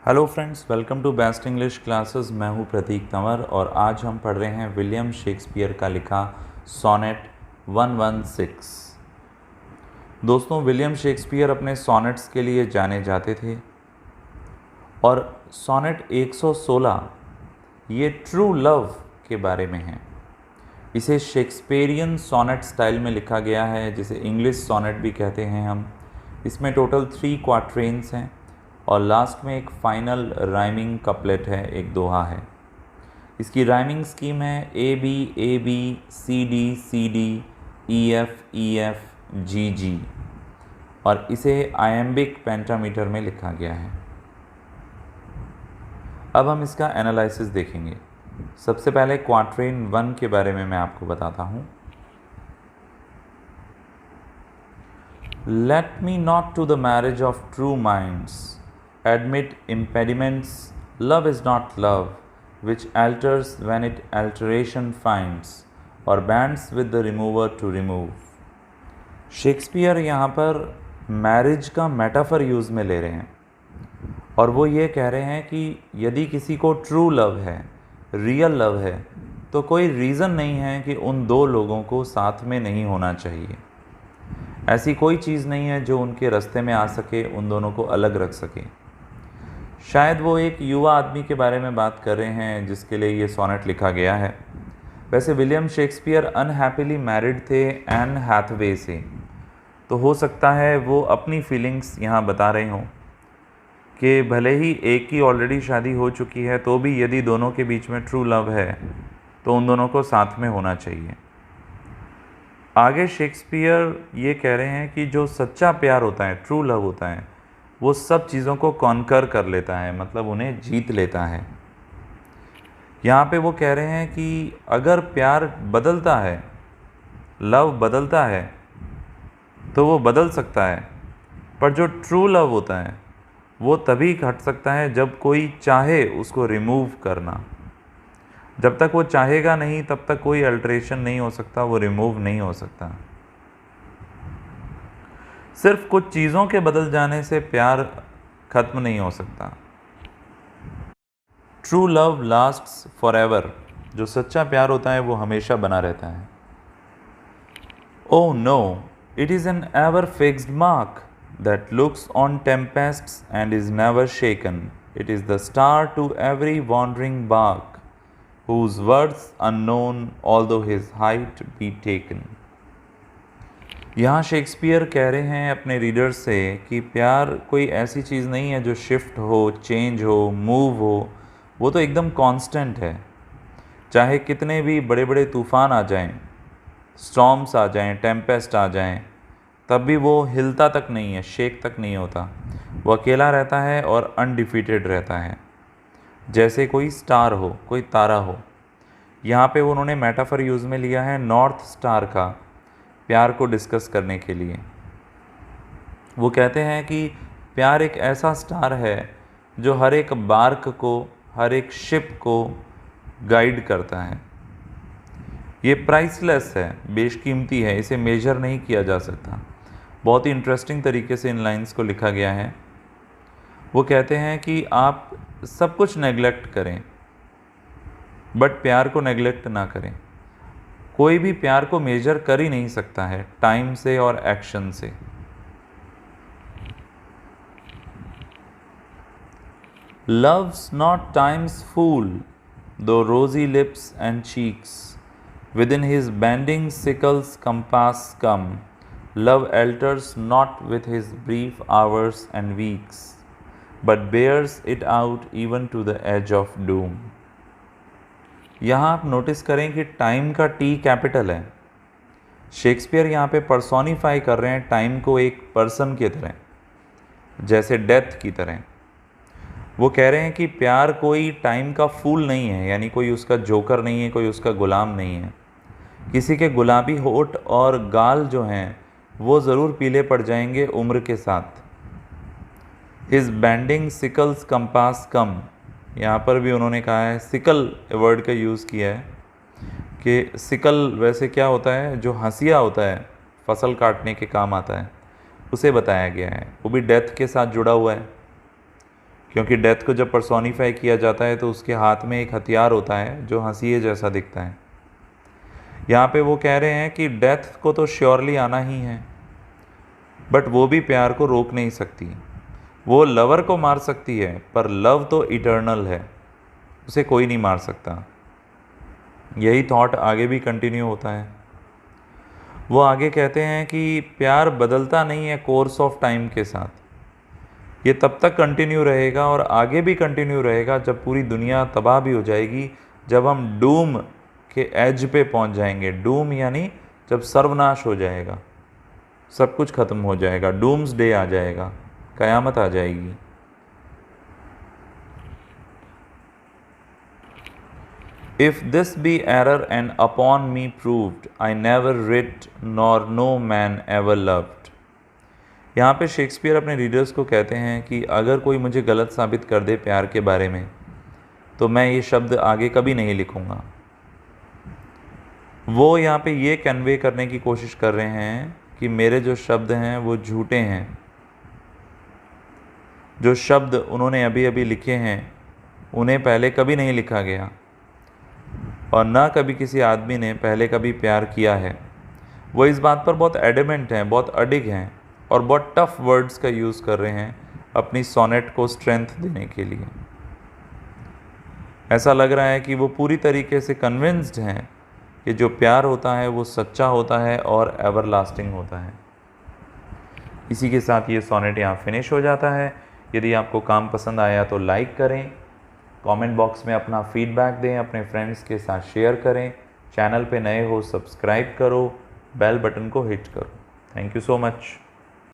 Hello friends, welcome to best English classes. मैं हूं प्रतीक तंवर और आज हम पढ़ रहे हैं विलियम शेक्सपियर का लिखा सोनेट 116। दोस्तों, विलियम शेक्सपियर अपने सोनेट्स के लिए जाने जाते थे और सोनेट 116 ये ट्रू लव के बारे में है। इसे शेक्सपियरियन सोनेट स्टाइल में लिखा गया है, जिसे इंग्लिश सोनेट भी कहते हैं हम। इसमें टोटल 3 क्वाट्रेन्स हैं और लास्ट में एक फाइनल राइमिंग कपलेट है, एक दोहा है। इसकी राइमिंग स्कीम है A B C D E F G G, और इसे आयम्बिक पेंटामीटर में लिखा गया है। अब हम इसका एनालिसिस देखेंगे। सबसे पहले क्वाट्रेन 1 के बारे में मैं आपको बताता हूँ। Let me not to the marriage of true minds admit impediments. Love is not love, which alters when it alteration finds, or bands with the remover to remove. Shakespeare यहाँ पर मैरिज का मेटाफर यूज़ में ले रहे हैं और वो ये कह रहे हैं कि यदि किसी को ट्रू लव है, रियल लव है, तो कोई रीज़न नहीं है कि उन दो लोगों को साथ में नहीं होना चाहिए। ऐसी कोई चीज़ नहीं है जो उनके रास्ते में आ सके, उन दोनों को अलग रख सके। शायद वो एक युवा आदमी के बारे में बात कर रहे हैं जिसके लिए ये सोनेट लिखा गया है। वैसे विलियम शेक्सपियर अनहैप्पीली मैरिड थे एन हैथवे से, तो हो सकता है वो अपनी फीलिंग्स यहाँ बता रहे हों कि भले ही एक की ऑलरेडी शादी हो चुकी है, तो भी यदि दोनों के बीच में ट्रू लव है तो उन दोनों को साथ में होना चाहिए। आगे शेक्सपियर ये कह रहे हैं कि जो सच्चा प्यार होता है, ट्रू लव होता है, वो सब चीज़ों को कॉन्कर कर लेता है, मतलब उन्हें जीत लेता है। यहाँ पे वो कह रहे हैं कि अगर प्यार बदलता है, लव बदलता है, तो वो बदल सकता है, पर जो ट्रू लव होता है वो तभी घट सकता है जब कोई चाहे उसको रिमूव करना। जब तक वो चाहेगा नहीं, तब तक कोई अल्टरेशन नहीं हो सकता, वो रिमूव नहीं हो सकता। सिर्फ कुछ चीज़ों के बदल जाने से प्यार खत्म नहीं हो सकता। True love lasts forever. जो सच्चा प्यार होता है वो हमेशा बना रहता है। Oh no, it is an ever fixed mark that looks on tempests and is never shaken. It is the star to every wandering bark, whose words unknown although his height be taken. यहाँ Shakespeare कह रहे हैं अपने readers से कि प्यार कोई ऐसी चीज़ नहीं है जो शिफ्ट हो, चेंज हो, मूव हो। वो तो एकदम कांस्टेंट है। चाहे कितने भी बड़े बड़े तूफ़ान आ जाएं, स्टॉर्म्स आ जाएं, टेम्पेस्ट आ जाएं, तब भी वो हिलता तक नहीं है, शेक तक नहीं होता। वो अकेला रहता है और अनडिफीटेड रहता है, जैसे कोई स्टार हो, कोई तारा हो। यहाँ पे उन्होंने मेटाफर यूज़ में लिया है नॉर्थ स्टार का, प्यार को डिस्कस करने के लिए। वो कहते हैं कि प्यार एक ऐसा स्टार है जो हर एक बार्क को, हर एक शिप को गाइड करता है। ये प्राइसलेस है, बेशकीमती है, इसे मेजर नहीं किया जा सकता। बहुत ही इंटरेस्टिंग तरीके से इन लाइंस को लिखा गया है। वो कहते हैं कि आप सब कुछ नेगलेक्ट करें, बट प्यार को नेगलेक्ट ना करें। कोई भी प्यार को मेजर कर ही नहीं सकता है टाइम से और एक्शन से। Love's not time's fool, though rosy lips and cheeks, within his bending sickle's compass come. Love alters not with his brief hours and weeks, but bears it out even to the edge of doom. यहाँ आप notice करें कि time का T capital है। Shakespeare यहाँ पे personify कर रहे हैं टाइम को एक पर्सन की तरह, जैसे डेथ की तरह। वो कह रहे हैं कि प्यार कोई टाइम का फूल नहीं है, यानी कोई उसका जोकर नहीं है, कोई उसका गुलाम नहीं है। किसी के गुलाबी होठ और गाल जो हैं वो ज़रूर पीले पड़ जाएंगे उम्र के साथ। हिज बैंडिंग सिकल्स कंपास कम, यहाँ पर भी उन्होंने कहा है, सिकल वर्ड का यूज़ किया है कि सिकल वैसे क्या होता है, जो हंसिया होता है, फसल काटने के काम आता है, उसे बताया गया है। वो भी डेथ के साथ जुड़ा हुआ है। क्योंकि डेथ को जब पर्सोनीफाई किया जाता है तो उसके हाथ में एक हथियार होता है जो हंसीए जैसा दिखता है। यहाँ पे वो कह रहे हैं कि डेथ को तो श्योरली आना ही है, बट वो भी प्यार को रोक नहीं सकती। वो लवर को मार सकती है, पर लव तो इटर्नल है, उसे कोई नहीं मार सकता। यही थॉट आगे भी कंटिन्यू होता है। वो आगे कहते हैं कि प्यार बदलता नहीं है कोर्स ऑफ टाइम के साथ, ये तब तक कंटिन्यू रहेगा और आगे भी कंटिन्यू रहेगा जब पूरी दुनिया तबाह भी हो जाएगी, जब हम डूम के एज पे पहुंच जाएंगे। डूम यानी जब सर्वनाश हो जाएगा, सब कुछ खत्म हो जाएगा, डूम्स डे आ जाएगा, कयामत आ जाएगी। If this be error and upon me proved, I never writ nor no man ever loved। यहाँ पे शेक्सपियर अपने रीडर्स को कहते हैं कि अगर कोई मुझे गलत साबित कर दे प्यार के बारे में, तो मैं ये शब्द आगे कभी नहीं लिखूँगा। वो यहाँ पे ये कन्वे करने की कोशिश कर रहे हैं कि मेरे जो शब्द हैं वो झूठे हैं। जो शब्द उन्होंने अभी अभी लिखे हैं उन्हें पहले कभी नहीं लिखा गया, और ना कभी किसी आदमी ने पहले कभी प्यार किया है। वो इस बात पर बहुत एडमेंट हैं, बहुत अडिग हैं और बहुत टफ वर्ड्स का यूज़ कर रहे हैं अपनी सोनेट को स्ट्रेंथ देने के लिए। ऐसा लग रहा है कि वो पूरी तरीके से कन्विंस्ड हैं कि जो प्यार होता है वो सच्चा होता है और एवरलास्टिंग होता है। इसी के साथ ये सोनेट यहाँ फिनिश हो जाता है। यदि आपको काम पसंद आया तो लाइक करें, कमेंट बॉक्स में अपना फीडबैक दें, अपने फ्रेंड्स के साथ शेयर करें, चैनल पे नए हो सब्सक्राइब करो, बेल बटन को हिट करो। Thank you so much.